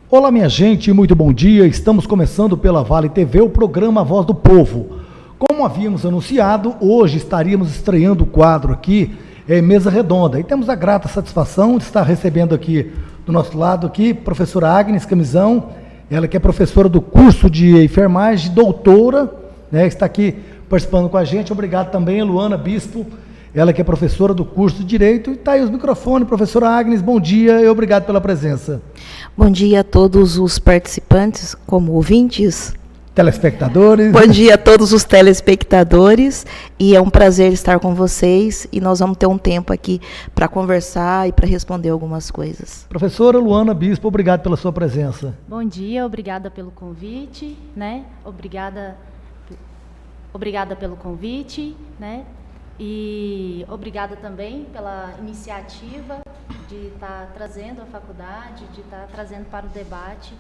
Olá, minha gente, muito bom dia. Estamos começando pela Vale TV o programa Voz do Povo. Como havíamos anunciado, hoje estaríamos estreando o quadro aqui, Mesa Redonda. E temos a grata satisfação de estar recebendo aqui, do nosso lado aqui, professora Agnes Camisão, ela que é professora do curso de enfermagem, doutora, né, está aqui participando com a gente. Obrigado também a Luana Bispo, ela que é professora do curso de Direito. E está aí os microfones, professora Agnes, bom dia e obrigado pela presença. Bom dia a todos os participantes, como ouvintes. Telespectadores. Bom dia a todos os telespectadores, e é um prazer estar com vocês, e nós vamos ter um tempo aqui para conversar e para responder algumas coisas. Professora Luana Bispo, obrigado pela sua presença. Bom dia, obrigada pelo convite, né? Obrigada pelo convite, né? E obrigada também pela iniciativa de estar trazendo a faculdade, de estar trazendo para o debate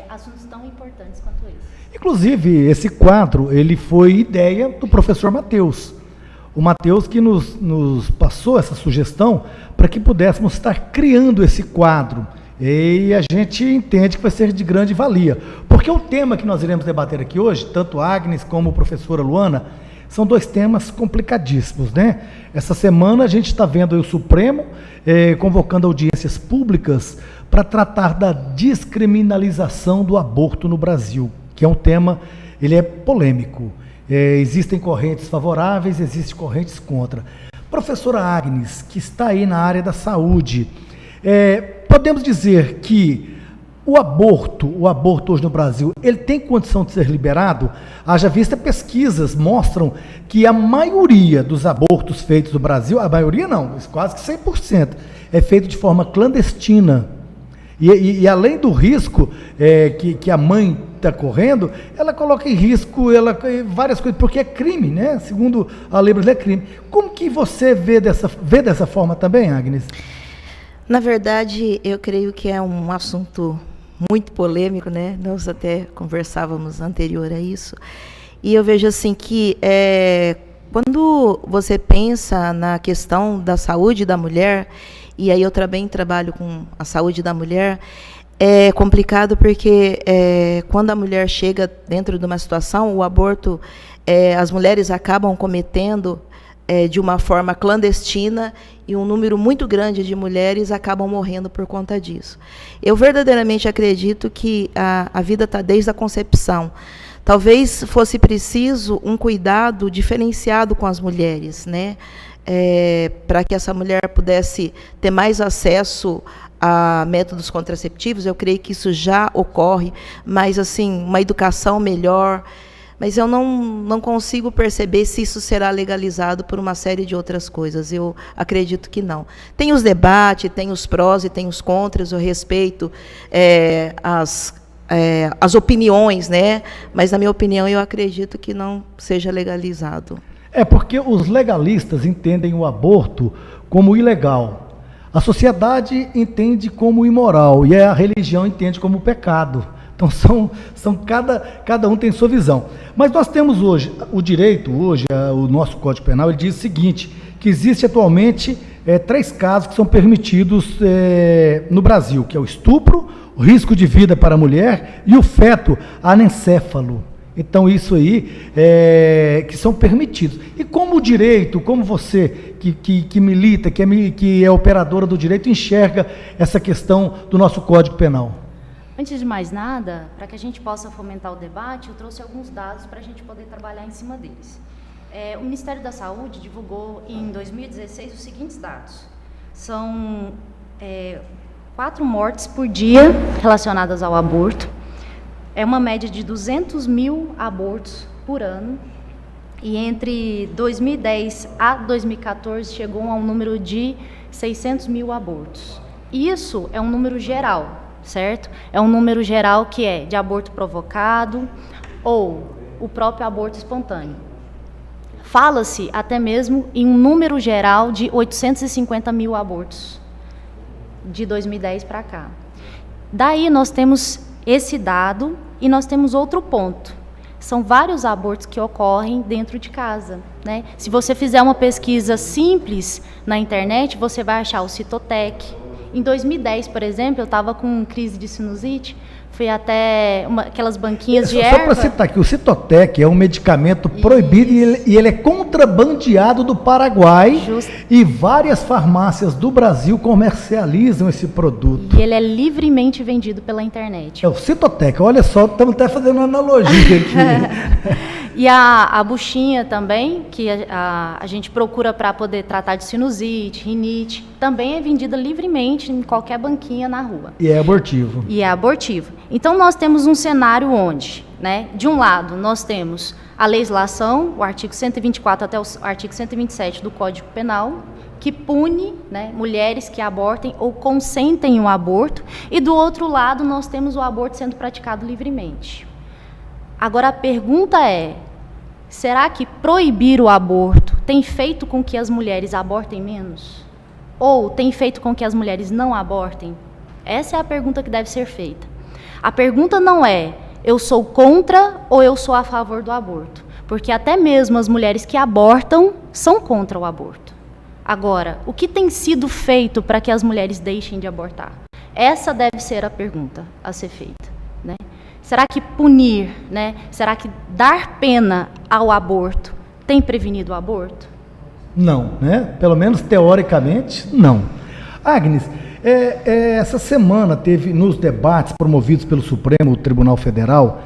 assuntos tão importantes quanto esse. Inclusive, esse quadro, ele foi ideia do professor Matheus. O Matheus que nos passou essa sugestão para que pudéssemos estar criando esse quadro. E a gente entende que vai ser de grande valia. Porque o tema que nós iremos debater aqui hoje, tanto a Agnes como a professora Luana, são dois temas complicadíssimos, né? Essa semana a gente está vendo aí o Supremo convocando audiências públicas para tratar da descriminalização do aborto no Brasil, que é um tema, ele é polêmico. Existem correntes favoráveis, existem correntes contra. Professora Agnes, que está aí na área da saúde, podemos dizer que o aborto hoje no Brasil, ele tem condição de ser liberado? Haja vista, pesquisas mostram que a maioria dos abortos feitos no Brasil, a maioria não, quase que 100%, é feito de forma clandestina. E além do risco que a mãe está correndo, ela coloca em risco várias coisas, porque é crime, né? Segundo a lei brasileira, é crime. Como que você vê dessa forma também, Agnes? Na verdade, eu creio que é um assunto muito polêmico, né? Nós até conversávamos anterior a isso. E eu vejo assim que quando você pensa na questão da saúde da mulher, e aí eu também trabalho com a saúde da mulher, é complicado porque quando a mulher chega dentro de uma situação, o aborto, as mulheres acabam cometendo de uma forma clandestina, e um número muito grande de mulheres acabam morrendo por conta disso. Eu verdadeiramente acredito que a vida está desde a concepção. Talvez fosse preciso um cuidado diferenciado com as mulheres, né? Para que essa mulher pudesse ter mais acesso a métodos contraceptivos. Eu creio que isso já ocorre, mas assim, uma educação melhor. Mas eu não consigo perceber se isso será legalizado por uma série de outras coisas. Eu acredito que não. Tem os debates, tem os prós e tem os contras, eu respeito as opiniões, né? Mas, na minha opinião, eu acredito que não seja legalizado. Porque os legalistas entendem o aborto como ilegal. A sociedade entende como imoral e a religião entende como pecado. Então, cada um tem sua visão. Mas nós temos hoje, o direito, o nosso Código Penal, ele diz o seguinte, que existe atualmente 3 casos que são permitidos no Brasil, que é o estupro, o risco de vida para a mulher e o feto anencéfalo. Então, isso aí que são permitidos. E como o direito, como você que milita, que é operadora do direito, enxerga essa questão do nosso Código Penal? Antes de mais nada, para que a gente possa fomentar o debate, eu trouxe alguns dados para a gente poder trabalhar em cima deles. O Ministério da Saúde divulgou em 2016 os seguintes dados. São 4 mortes por dia relacionadas ao aborto. É uma média de 200 mil abortos por ano. E entre 2010 a 2014 chegou a um número de 600 mil abortos. Isso é um número geral, certo? É um número geral que é de aborto provocado ou o próprio aborto espontâneo. Fala-se até mesmo em um número geral de 850 mil abortos de 2010 para cá. Daí nós temos esse dado e nós temos outro ponto. São vários abortos que ocorrem dentro de casa, né? Se você fizer uma pesquisa simples na internet, você vai achar o Citotec, Em 2010, por exemplo, eu estava com crise de sinusite, fui até aquelas banquinhas de erva. Só para citar aqui, o Citotec é um medicamento proibido e ele é contrabandeado do Paraguai. Justo. E várias farmácias do Brasil comercializam esse produto. E ele é livremente vendido pela internet. É o Citotec, olha só, estamos até fazendo uma analogia aqui. E a buchinha também, que a gente procura para poder tratar de sinusite, rinite, também é vendida livremente em qualquer banquinha na rua. E é abortivo. E é abortivo. Então, nós temos um cenário onde, né, de um lado, nós temos a legislação, o artigo 124 até o artigo 127 do Código Penal, que pune, né, mulheres que abortem ou consentem o aborto, e do outro lado, nós temos o aborto sendo praticado livremente. Agora, a pergunta é, será que proibir o aborto tem feito com que as mulheres abortem menos? Ou tem feito com que as mulheres não abortem? Essa é a pergunta que deve ser feita. A pergunta não é, eu sou contra ou eu sou a favor do aborto? Porque até mesmo as mulheres que abortam são contra o aborto. Agora, o que tem sido feito para que as mulheres deixem de abortar? Essa deve ser a pergunta a ser feita, né? Será que punir, né? Será que dar pena ao aborto tem prevenido o aborto? Não, né? Pelo menos teoricamente, não. Agnes, essa semana teve nos debates promovidos pelo Supremo Tribunal Federal,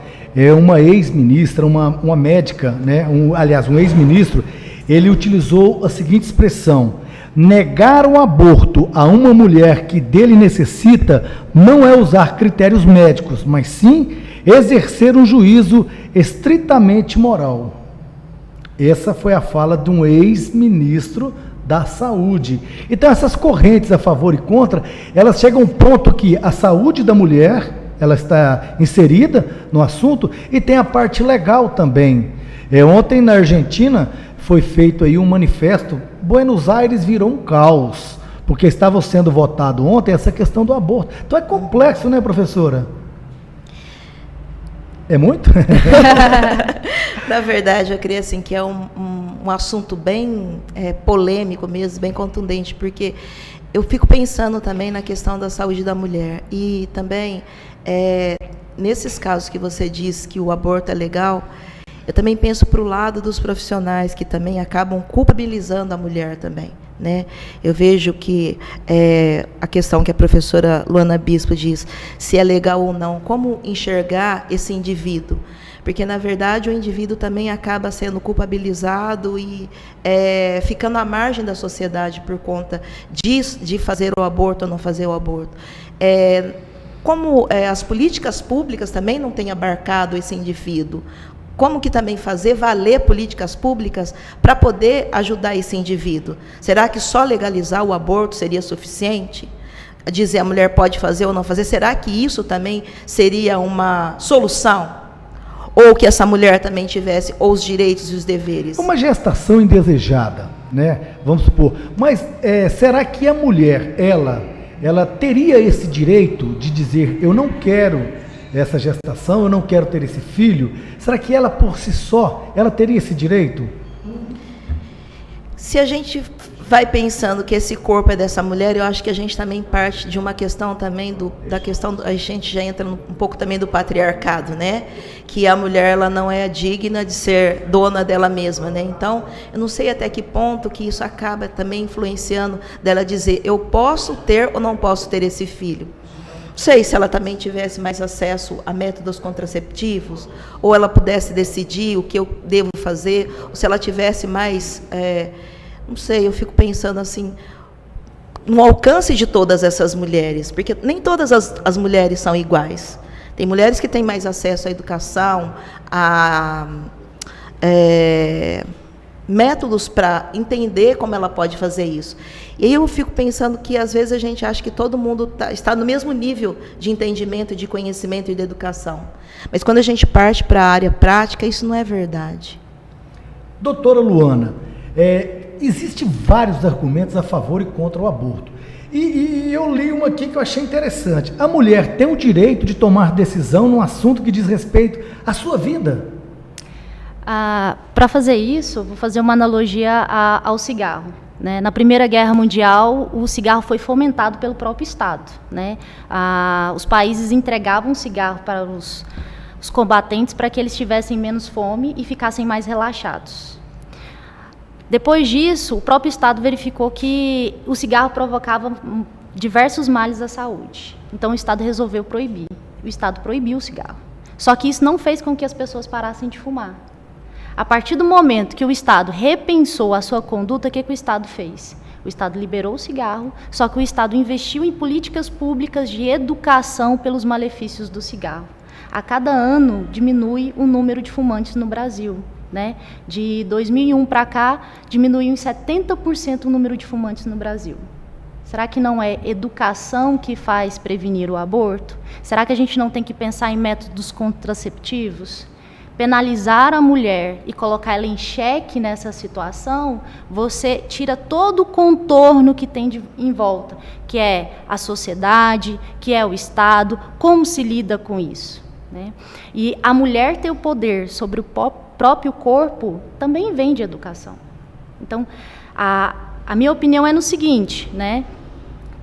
uma ex-ministra, uma médica, né? Um ex-ministro, ele utilizou a seguinte expressão: negar o aborto a uma mulher que dele necessita não é usar critérios médicos, mas sim exercer um juízo estritamente moral. Essa foi a fala de um ex-ministro da Saúde. Então, essas correntes a favor e contra, elas chegam a um ponto que a saúde da mulher, ela está inserida no assunto, e tem a parte legal também. Ontem, na Argentina, foi feito aí um manifesto. Buenos Aires virou um caos, porque estava sendo votado ontem essa questão do aborto. Então é complexo, né, professora? É muito? Na verdade, eu creio assim, que é um assunto bem polêmico mesmo, bem contundente, porque eu fico pensando também na questão da saúde da mulher. E também, nesses casos que você diz que o aborto é legal, eu também penso para o lado dos profissionais que também acabam culpabilizando a mulher também, né? Eu vejo que a questão que a professora Luana Bispo diz, se é legal ou não, como enxergar esse indivíduo? Porque, na verdade, o indivíduo também acaba sendo culpabilizado e ficando à margem da sociedade por conta de fazer o aborto ou não fazer o aborto. Como as políticas públicas também não têm abarcado esse indivíduo, como que também fazer valer políticas públicas para poder ajudar esse indivíduo? Será que só legalizar o aborto seria suficiente? Dizer a mulher pode fazer ou não fazer, será que isso também seria uma solução? Ou que essa mulher também tivesse os direitos e os deveres? Uma gestação indesejada, né? Vamos supor. Mas será que a mulher, ela teria esse direito de dizer, eu não quero essa gestação, eu não quero ter esse filho? Será que ela por si só, ela teria esse direito? Se a gente vai pensando que esse corpo é dessa mulher, eu acho que a gente também parte de uma questão também a gente já entra um pouco também do patriarcado, né? Que a mulher, ela não é digna de ser dona dela mesma, né? Então, eu não sei até que ponto que isso acaba também influenciando dela dizer, eu posso ter ou não posso ter esse filho. Não sei se ela também tivesse mais acesso a métodos contraceptivos, ou ela pudesse decidir o que eu devo fazer, ou se ela tivesse mais, não sei, eu fico pensando assim, no alcance de todas essas mulheres, porque nem todas as mulheres são iguais. Tem mulheres que têm mais acesso à educação, a métodos para entender como ela pode fazer isso. E aí eu fico pensando que, às vezes, a gente acha que todo mundo está no mesmo nível de entendimento, de conhecimento e de educação. Mas, quando a gente parte para a área prática, isso não é verdade. Doutora Luana, existem vários argumentos a favor e contra o aborto. E eu li uma aqui que eu achei interessante. A mulher tem o direito de tomar decisão num assunto que diz respeito à sua vida. Para fazer isso, vou fazer uma analogia ao cigarro. né? Na Primeira Guerra Mundial, o cigarro foi fomentado pelo próprio Estado, né? Os países entregavam cigarro para os combatentes para que eles tivessem menos fome e ficassem mais relaxados. Depois disso, o próprio Estado verificou que o cigarro provocava diversos males à saúde. Então, o Estado resolveu proibir. O Estado proibiu o cigarro. Só que isso não fez com que as pessoas parassem de fumar. A partir do momento que o Estado repensou a sua conduta, o que o Estado fez? O Estado liberou o cigarro, só que o Estado investiu em políticas públicas de educação pelos malefícios do cigarro. A cada ano diminui o número de fumantes no Brasil, né? De 2001 para cá, diminuiu em 70% o número de fumantes no Brasil. Será que não é educação que faz prevenir o aborto? Será que a gente não tem que pensar em métodos contraceptivos? Penalizar a mulher e colocar ela em xeque nessa situação, você tira todo o contorno que tem em volta, que é a sociedade, que é o Estado, como se lida com isso, né? E a mulher ter o poder sobre o próprio corpo também vem de educação. Então, a minha opinião é no seguinte, né?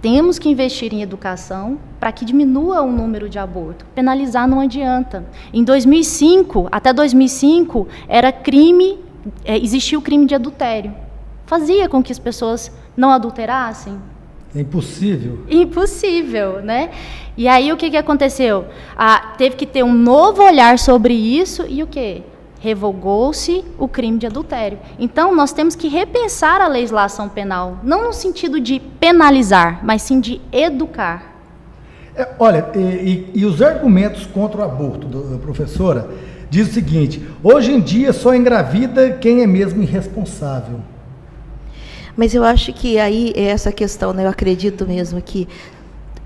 Temos que investir em educação para que diminua o número de abortos. Penalizar não adianta. Em 2005, até 2005, era crime, existia o crime de adultério. Fazia com que as pessoas não adulterassem. É impossível. Impossível, né? E aí o que aconteceu? Teve que ter um novo olhar sobre isso e o quê? Revogou-se o crime de adultério. Então, nós temos que repensar a legislação penal, não no sentido de penalizar, mas sim de educar. Olha, e os argumentos contra o aborto, professora, diz o seguinte: hoje em dia só engravida quem é mesmo irresponsável. Mas eu acho que aí é essa questão, né? Eu acredito mesmo que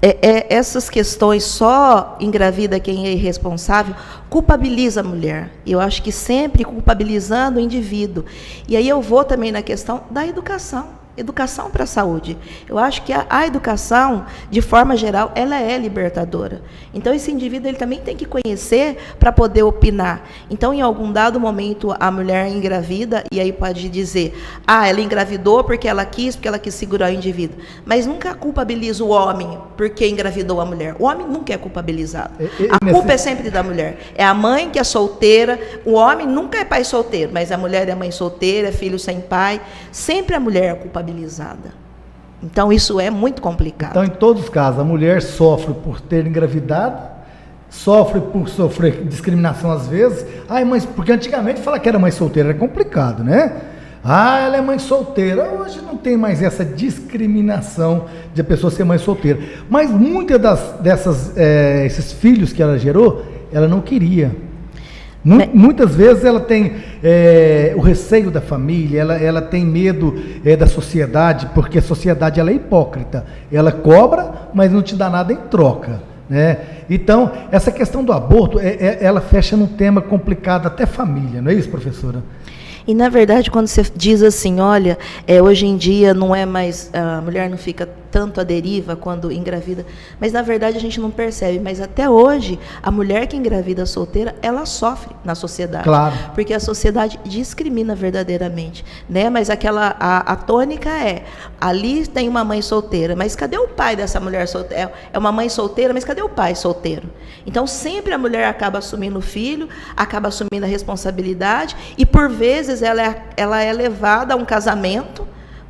essas questões só engravida quem é irresponsável, culpabiliza a mulher. Eu acho que sempre culpabilizando o indivíduo. E aí eu vou também na questão da educação. Educação para a saúde. Eu acho que a educação, de forma geral, ela é libertadora. Então, esse indivíduo ele também tem que conhecer para poder opinar. Então, em algum dado momento, a mulher engravida, e aí pode dizer, ela engravidou porque ela quis segurar o indivíduo. Mas nunca culpabiliza o homem porque engravidou a mulher. O homem nunca é culpabilizado. A culpa é sempre da mulher. É a mãe que é solteira, o homem nunca é pai solteiro, mas a mulher é mãe solteira, é filho sem pai. Sempre a mulher é culpabilizada. Então, isso é muito complicado. Então, em todos os casos, a mulher sofre por ter engravidado, sofre por sofrer discriminação às vezes. Mas porque antigamente falar que era mãe solteira era complicado, né? Ela é mãe solteira. Hoje não tem mais essa discriminação de a pessoa ser mãe solteira. Mas muitas esses filhos que ela gerou, ela não queria. Muitas vezes ela tem o receio da família, ela tem medo da sociedade, porque a sociedade ela é hipócrita. Ela cobra, mas não te dá nada em troca, né? Então, essa questão do aborto, ela fecha num tema complicado, até família, não é isso, professora? E, na verdade, quando você diz assim, olha, hoje em dia não é mais, a mulher não fica tanto à deriva quando engravida, mas, na verdade, a gente não percebe. Mas, até hoje, a mulher que engravida solteira, ela sofre na sociedade. Claro. Porque a sociedade discrimina verdadeiramente, né? Mas a tônica ali tem uma mãe solteira, mas cadê o pai dessa mulher solteira? É uma mãe solteira, mas cadê o pai solteiro? Então, sempre a mulher acaba assumindo o filho, acaba assumindo a responsabilidade, e, por vezes, ela é levada a um casamento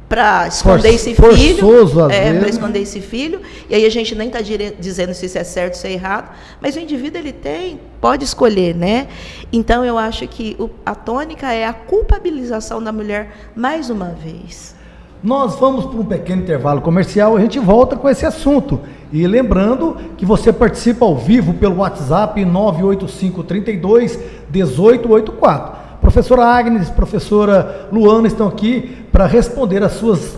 para esconder esse filho, para esconder esse filho, e aí a gente nem está dizendo se isso é certo ou se é errado, mas o indivíduo pode escolher, né? Então eu acho que a tônica é a culpabilização da mulher mais uma vez. Nós vamos para um pequeno intervalo comercial, a gente volta com esse assunto. E lembrando que você participa ao vivo pelo WhatsApp 98532-1884. Professora Agnes, professora Luana estão aqui para responder as suas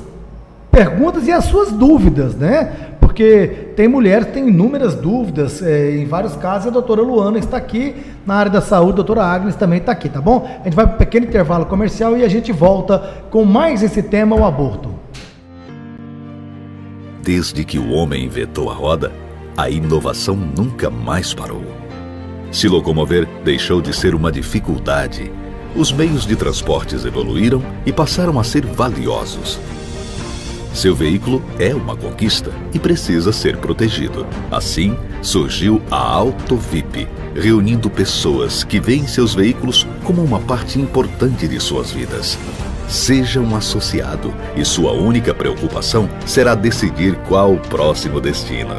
perguntas e as suas dúvidas, né? Porque tem mulheres que têm inúmeras dúvidas, em vários casos a doutora Luana está aqui, na área da saúde a doutora Agnes também está aqui, tá bom? A gente vai para um pequeno intervalo comercial e a gente volta com mais esse tema, o aborto. Desde que o homem inventou a roda, a inovação nunca mais parou. Se locomover deixou de ser uma dificuldade. Os meios de transportes evoluíram e passaram a ser valiosos. Seu veículo é uma conquista e precisa ser protegido. Assim, surgiu a AutoVip, reunindo pessoas que veem seus veículos como uma parte importante de suas vidas. Seja um associado e sua única preocupação será decidir qual o próximo destino.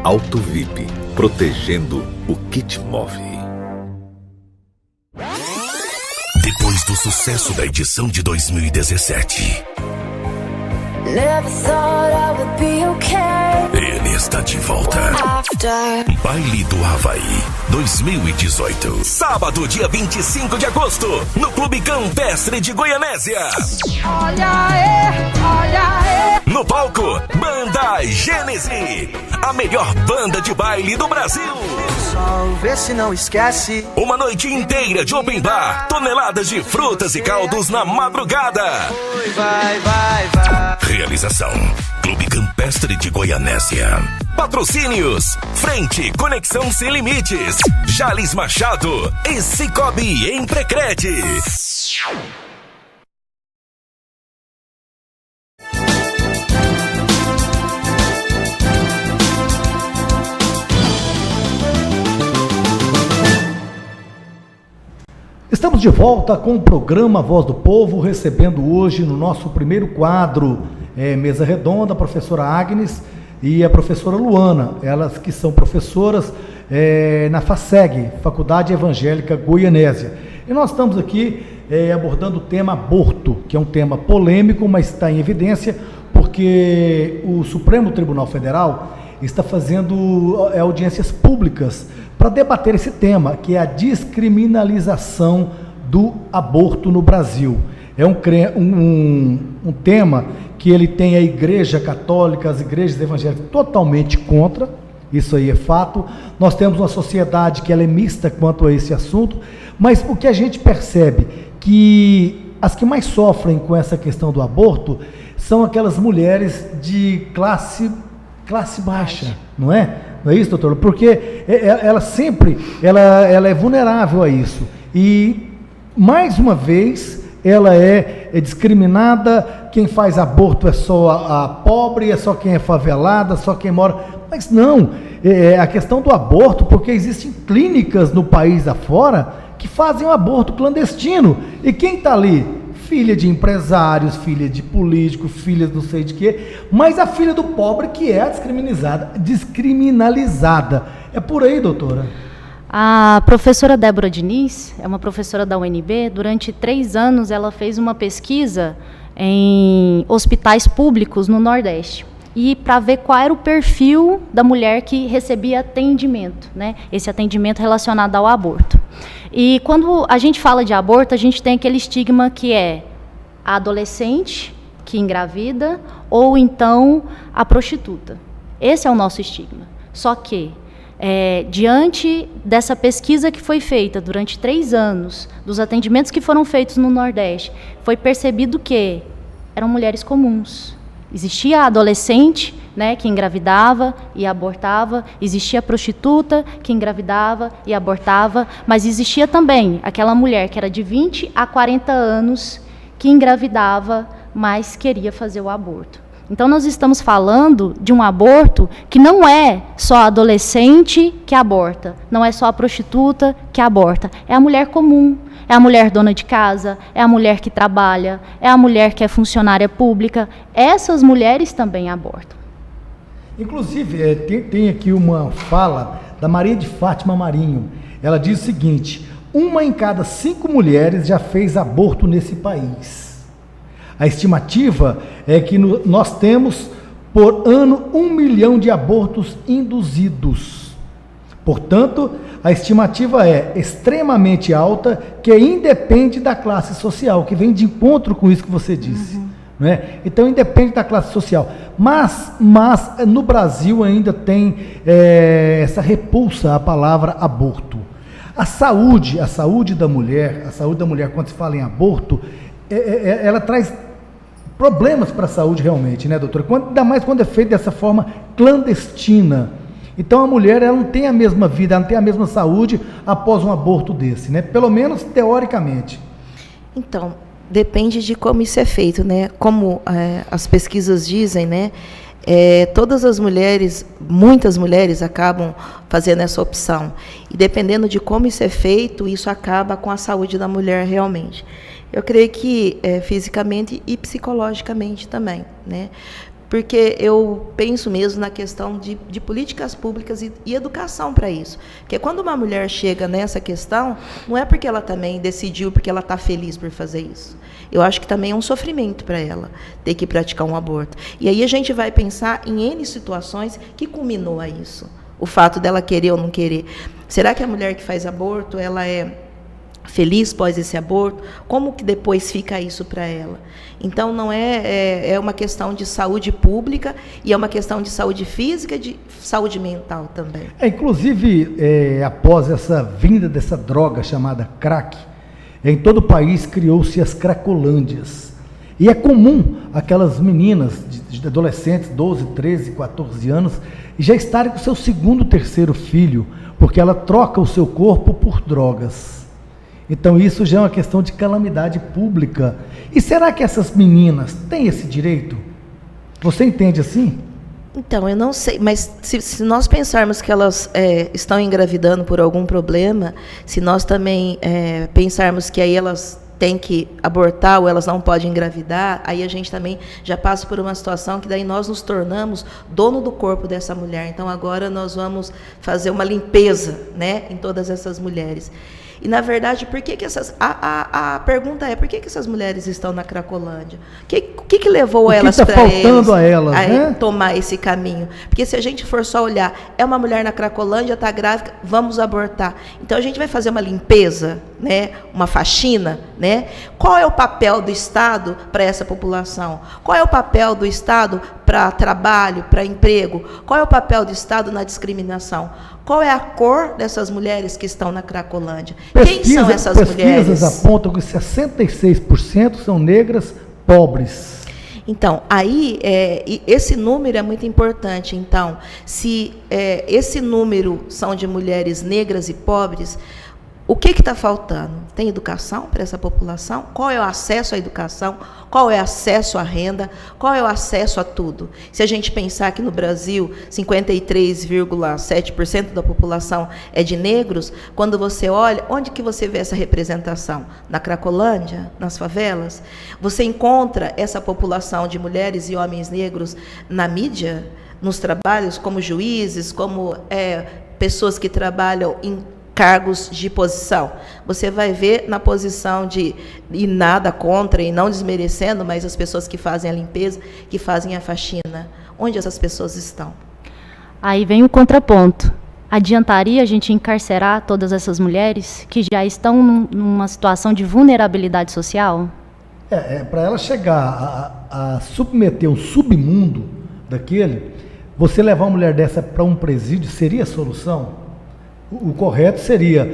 AutoVip, protegendo o que te move. Depois do sucesso da edição de 2017, Never thought I would be okay. ele está de volta. Baile do Havaí 2018. Sábado, dia 25 de agosto, no Clube Campestre de Goianésia. Olha aí. No palco, Banda Gênese, a melhor banda de baile do Brasil. Vê se não esquece. Uma noite inteira de open bar, toneladas de frutas e caldos na madrugada. Vai. Realização: Clube Campestre de Goianésia. Patrocínios: Frente, Conexão Sem Limites, Jales Machado e Cicobi Emprecred. Estamos de volta com o programa Voz do Povo, recebendo hoje no nosso primeiro quadro, Mesa Redonda, a professora Agnes e a professora Luana, elas que são professoras na FASEG, Faculdade Evangélica Goianésia. E nós estamos aqui abordando o tema aborto, que é um tema polêmico, mas está em evidência, porque o Supremo Tribunal Federal está fazendo audiências públicas para debater esse tema, que é a descriminalização do aborto no Brasil. É um tema que ele tem a Igreja Católica, as igrejas evangélicas totalmente contra, isso aí é fato. Nós temos uma sociedade que ela é mista quanto a esse assunto, mas o que a gente percebe que as que mais sofrem com essa questão do aborto são aquelas mulheres de classe baixa, não é? Não é isso, doutor? Porque ela sempre é vulnerável a isso. E, mais uma vez, ela é discriminada. Quem faz aborto é só a pobre, é só quem é favelada, só quem mora. Mas não, a questão do aborto, porque existem clínicas no país afora que fazem o aborto clandestino. E quem está ali? Filha de empresários, filha de políticos, filha não sei de quê, mas a filha do pobre que é descriminalizada. É por aí, doutora? A professora Débora Diniz é uma professora da UNB. Durante 3 anos ela fez uma pesquisa em hospitais públicos no Nordeste, e para ver qual era o perfil da mulher que recebia atendimento, né? Esse atendimento relacionado ao aborto. E quando a gente fala de aborto, a gente tem aquele estigma que é a adolescente que engravida ou então a prostituta. Esse é o nosso estigma. Só que, diante dessa pesquisa que foi feita durante 3 anos, dos atendimentos que foram feitos no Nordeste, foi percebido que eram mulheres comuns. Existia a adolescente, né, que engravidava e abortava, existia a prostituta que engravidava e abortava, mas existia também aquela mulher que era de 20 a 40 anos que engravidava, mas queria fazer o aborto. Então nós estamos falando de um aborto que não é só a adolescente que aborta, não é só a prostituta que aborta, é a mulher comum, é a mulher dona de casa, é a mulher que trabalha, é a mulher que é funcionária pública. Essas mulheres também abortam. Inclusive, tem aqui uma fala da Maria de Fátima Marinho. Ela diz o seguinte: 1 em cada 5 mulheres já fez aborto nesse país. A estimativa é que nós temos, por ano, 1 milhão de abortos induzidos. Portanto, a estimativa é extremamente alta, que independe da classe social, que vem de encontro com isso que você disse. Né? Então, independe da classe social. Mas no Brasil ainda tem essa repulsa à palavra aborto. A saúde da mulher, quando se fala em aborto, ela traz problemas para a saúde realmente, né, doutora? Ainda mais quando é feito dessa forma clandestina. Então a mulher, ela não tem a mesma vida, ela não tem a mesma saúde após um aborto desse, né? Pelo menos teoricamente. Então, Depende de como isso é feito, né? Como as pesquisas dizem, né? Todas as mulheres, muitas mulheres acabam fazendo essa opção. E dependendo de como isso é feito, isso acaba com a saúde da mulher realmente. Eu creio que fisicamente e psicologicamente também, né? Porque eu penso mesmo na questão de políticas públicas e educação para isso. Porque quando uma mulher chega nessa questão, não é porque ela também decidiu, porque ela está feliz por fazer isso. Eu acho que também é um sofrimento para ela ter que praticar um aborto. E aí a gente vai pensar em N situações que culminou a isso. O fato dela querer ou não querer. Será que a mulher que faz aborto, ela é feliz pós esse aborto? Como que depois fica isso para ela? Então, não é uma questão de saúde pública e é uma questão de saúde física e de saúde mental também. Inclusive, após essa vinda dessa droga chamada crack, em todo o país criou-se as cracolândias. E é comum aquelas meninas de adolescentes, 12, 13, 14 anos, já estarem com seu segundo, terceiro filho, porque ela troca o seu corpo por drogas. Então isso já é uma questão de calamidade pública. E será que essas meninas têm esse direito? Você entende assim? Então, eu não sei, mas se nós pensarmos que elas estão engravidando por algum problema, se nós também pensarmos que aí elas têm que abortar ou elas não podem engravidar, aí a gente também já passa por uma situação que daí nós nos tornamos dono do corpo dessa mulher. Então, agora nós vamos fazer uma limpeza, né, em todas essas mulheres. E, na verdade, por que essas... A pergunta é, por que essas mulheres estão na Cracolândia? O que levou elas para tomar esse caminho? Porque se a gente for só olhar, é uma mulher na Cracolândia, está grávida, vamos abortar. Então, a gente vai fazer uma limpeza, né? Uma faxina, né? Qual é o papel do Estado para essa população? Qual é o papel do Estado para trabalho, para emprego? Qual é o papel do Estado na discriminação? Qual é a cor dessas mulheres que estão na Cracolândia? Quem são essas mulheres? Pesquisas apontam que 66% são negras pobres. Então, aí, esse número é muito importante. Então, se esse número são de mulheres negras e pobres, o que está faltando? Tem educação para essa população? Qual é o acesso à educação? Qual é o acesso à renda? Qual é o acesso a tudo? Se a gente pensar que no Brasil 53,7% da população é de negros, quando você olha, onde que você vê essa representação? Na Cracolândia? Nas favelas? Você encontra essa população de mulheres e homens negros na mídia? Nos trabalhos, como juízes, como pessoas que trabalham em cargos de posição. Você vai ver na posição e nada contra, e não desmerecendo, mas as pessoas que fazem a limpeza, que fazem a faxina. Onde essas pessoas estão? Aí vem o contraponto. Adiantaria a gente encarcerar todas essas mulheres que já estão numa situação de vulnerabilidade social? Para ela chegar a submeter o submundo daquele, você levar uma mulher dessa para um presídio seria a solução? O correto seria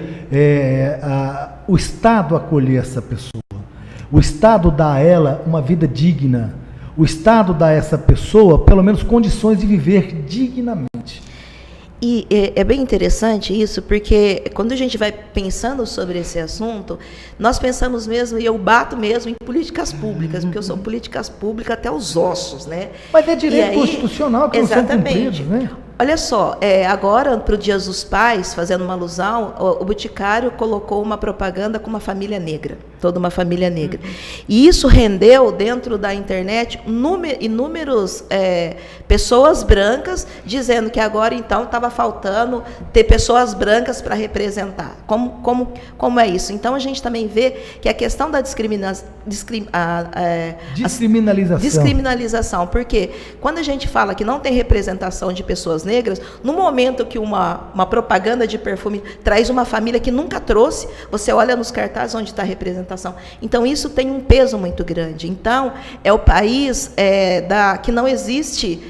o Estado acolher essa pessoa, o Estado dar a ela uma vida digna, o Estado dar a essa pessoa, pelo menos, condições de viver dignamente. E é bem interessante isso, porque quando a gente vai pensando sobre esse assunto, nós pensamos mesmo, e eu bato mesmo em políticas públicas, porque eu sou políticas públicas até os ossos, né? Mas é direito constitucional que não são cumpridos, né? Olha só, agora para o Dia dos Pais, fazendo uma alusão, o Boticário colocou uma propaganda com uma família negra, toda uma família negra. E isso rendeu dentro da internet inúmeros pessoas brancas dizendo que agora então estava faltando ter pessoas brancas para representar. Como é isso? Então a gente também vê que a questão da descriminalização, porque quando a gente fala que não tem representação de pessoas negras, no momento que uma propaganda de perfume traz uma família que nunca trouxe, você olha nos cartazes onde está a representação. Então, isso tem um peso muito grande. Então, é o país que não existe...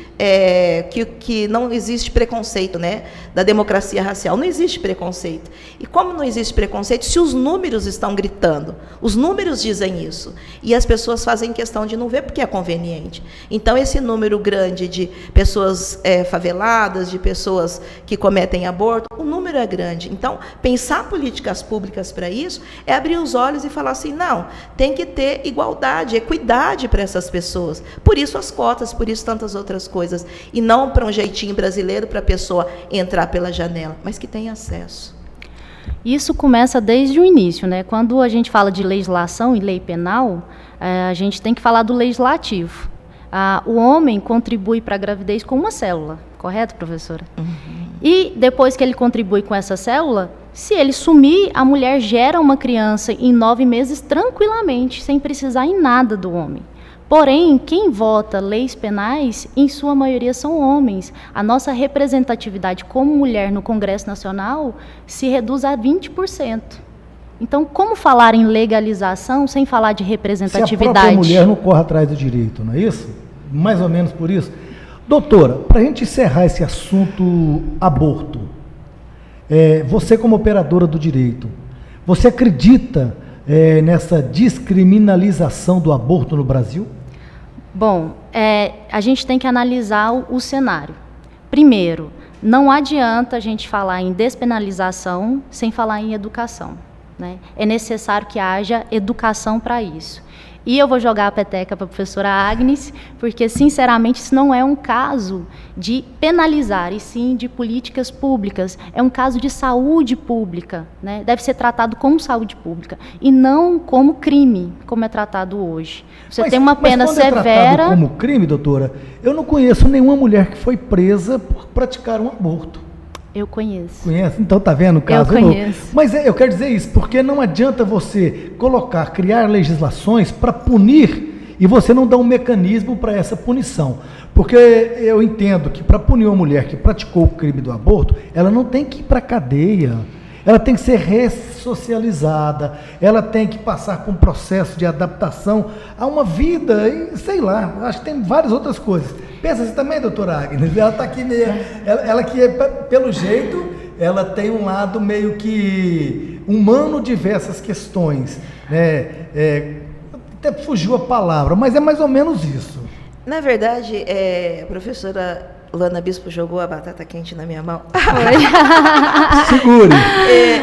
que não existe preconceito, né, da democracia racial. Não existe preconceito. E como não existe preconceito, se os números estão gritando, os números dizem isso. isso. E as pessoas fazem questão de não ver porque é conveniente. Então, esse número grande de pessoas faveladas, de pessoas que cometem aborto, o número é grande. Então, pensar políticas públicas para isso é abrir os olhos e falar assim, não, tem que ter igualdade, equidade para essas pessoas. Por isso as cotas, por isso tantas outras coisas. E não para um jeitinho brasileiro para a pessoa entrar pela janela, mas que tenha acesso. Isso começa desde o início, né? Quando a gente fala de legislação e lei penal, a gente tem que falar do legislativo. O homem contribui para a gravidez com uma célula, correto, professora? Uhum. E depois que ele contribui com essa célula, se ele sumir, a mulher gera uma criança em 9 meses tranquilamente, sem precisar em nada do homem. Porém, quem vota leis penais, em sua maioria, são homens. A nossa representatividade como mulher no Congresso Nacional se reduz a 20%. Então, como falar em legalização sem falar de representatividade? Se a própria mulher não corre atrás do direito, não é isso? Mais ou menos por isso. Doutora, para a gente encerrar esse assunto aborto, você como operadora do direito, você acredita nessa descriminalização do aborto no Brasil? Bom, a gente tem que analisar o cenário. Primeiro, não adianta a gente falar em despenalização sem falar em educação, né? É necessário que haja educação para isso. E eu vou jogar a peteca para a professora Agnes, porque, sinceramente, isso não é um caso de penalizar, e sim de políticas públicas. É um caso de saúde pública, né? Deve ser tratado como saúde pública, e não como crime, como é tratado hoje. Você tem uma pena severa... Mas é tratado como crime, doutora, eu não conheço nenhuma mulher que foi presa por praticar um aborto. Eu conheço. Conhece? Então tá vendo o caso? Eu conheço. Mas eu quero dizer isso, porque não adianta você criar legislações para punir e você não dá um mecanismo para essa punição. Porque eu entendo que para punir uma mulher que praticou o crime do aborto, ela não tem que ir para a cadeia. Ela tem que ser ressocializada, ela tem que passar por um processo de adaptação a uma vida, e sei lá, acho que tem várias outras coisas. Pensa assim também, doutora Agnes, ela está aqui meio, ela que, pelo jeito, ela tem um lado meio que humano de diversas questões, né? Até fugiu a palavra, mas é mais ou menos isso. Na verdade, a professora Luana Bispo jogou a batata quente na minha mão. Segure.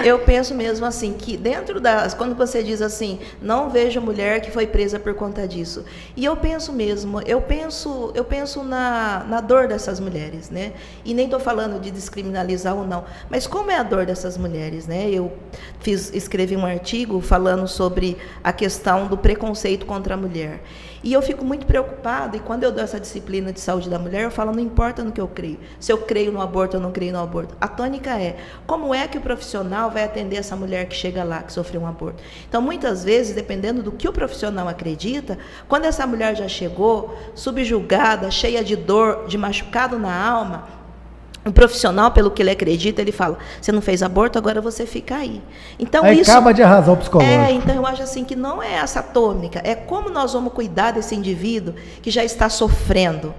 Eu penso mesmo assim, que dentro das... Quando você diz assim, não vejo mulher que foi presa por conta disso. E eu penso mesmo, eu penso na dor dessas mulheres, né? E nem estou falando de descriminalizar ou não, mas como é a dor dessas mulheres, né? Eu escrevi um artigo falando sobre a questão do preconceito contra a mulher. E eu fico muito preocupada, e quando eu dou essa disciplina de saúde da mulher, eu falo, não importa no que eu creio. Se eu creio no aborto ou não creio no aborto. A tônica é, como é que o profissional vai atender essa mulher que chega lá, que sofreu um aborto? Então, muitas vezes, dependendo do que o profissional acredita, quando essa mulher já chegou, subjugada, cheia de dor, de machucado na alma, o profissional, pelo que ele acredita, ele fala, você não fez aborto, agora você fica aí. Então, aí isso acaba de arrasar o psicológico. Então eu acho assim que não é essa tônica, é como nós vamos cuidar desse indivíduo que já está sofrendo.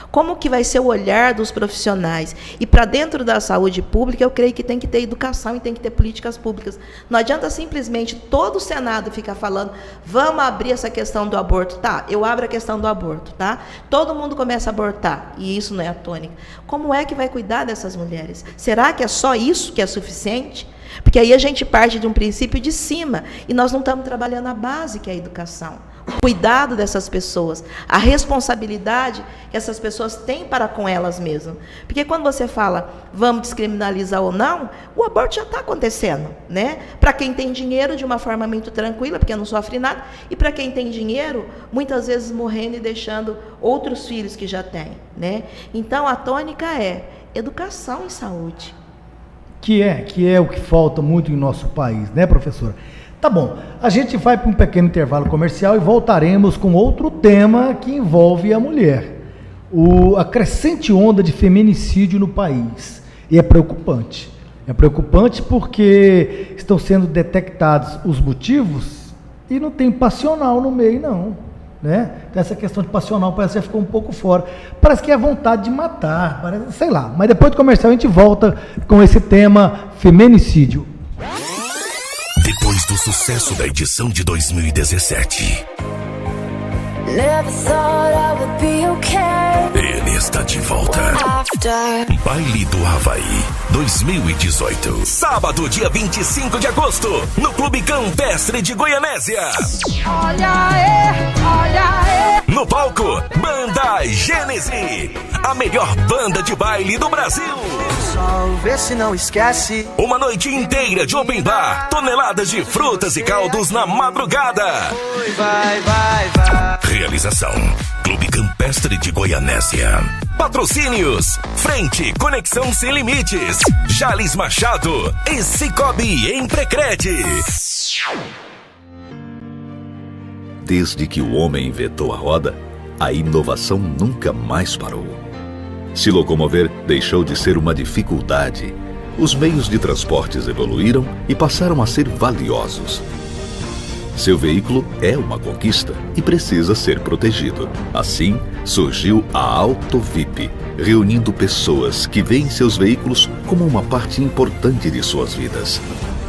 Como que vai ser o olhar dos profissionais? E para dentro da saúde pública, eu creio que tem que ter educação e tem que ter políticas públicas. Não adianta simplesmente todo o Senado ficar falando, vamos abrir essa questão do aborto. Tá, eu abro a questão do aborto, tá? Todo mundo começa a abortar, e isso não é a tônica. Como é que vai cuidar dessas mulheres? Será que é só isso que é suficiente? Porque aí a gente parte de um princípio de cima, e nós não estamos trabalhando a base, que é a educação. O cuidado dessas pessoas, a responsabilidade que essas pessoas têm para com elas mesmas. Porque quando você fala, vamos descriminalizar ou não, o aborto já está acontecendo, né? Para quem tem dinheiro, de uma forma muito tranquila, porque não sofre nada, e para quem tem dinheiro, muitas vezes morrendo e deixando outros filhos que já têm, né? Então, a tônica é educação e saúde. Que é o que falta muito em nosso país, né, professora? Tá bom, a gente vai para um pequeno intervalo comercial e voltaremos com outro tema que envolve a mulher. A crescente onda de feminicídio no país. E é preocupante. É preocupante porque estão sendo detectados os motivos e não tem passional no meio, não. Né? Então, essa questão de passional parece que já ficou um pouco fora. Parece que é vontade de matar, parece, sei lá. Mas depois do comercial a gente volta com esse tema feminicídio. Depois do sucesso da edição de 2017, Never thought I would be okay ele está de volta. after. Baile do Havaí 2018. Sábado, dia 25 de agosto, no Clube Campestre de Goianésia. Olha aí. No palco, Banda Gênese, a melhor banda de baile do Brasil. Sol, vê se não esquece. Uma noite inteira de open bar, toneladas de frutas e caldos na madrugada. Vai. Realização: Clube Campestre de Goianésia. Patrocínios: Frente, Conexão Sem Limites, Jales Machado e Cicobi Emprecred. Desde que o homem inventou a roda, a inovação nunca mais parou. Se locomover deixou de ser uma dificuldade. Os meios de transportes evoluíram e passaram a ser valiosos. Seu veículo é uma conquista e precisa ser protegido. Assim, surgiu a AutoVip, reunindo pessoas que veem seus veículos como uma parte importante de suas vidas.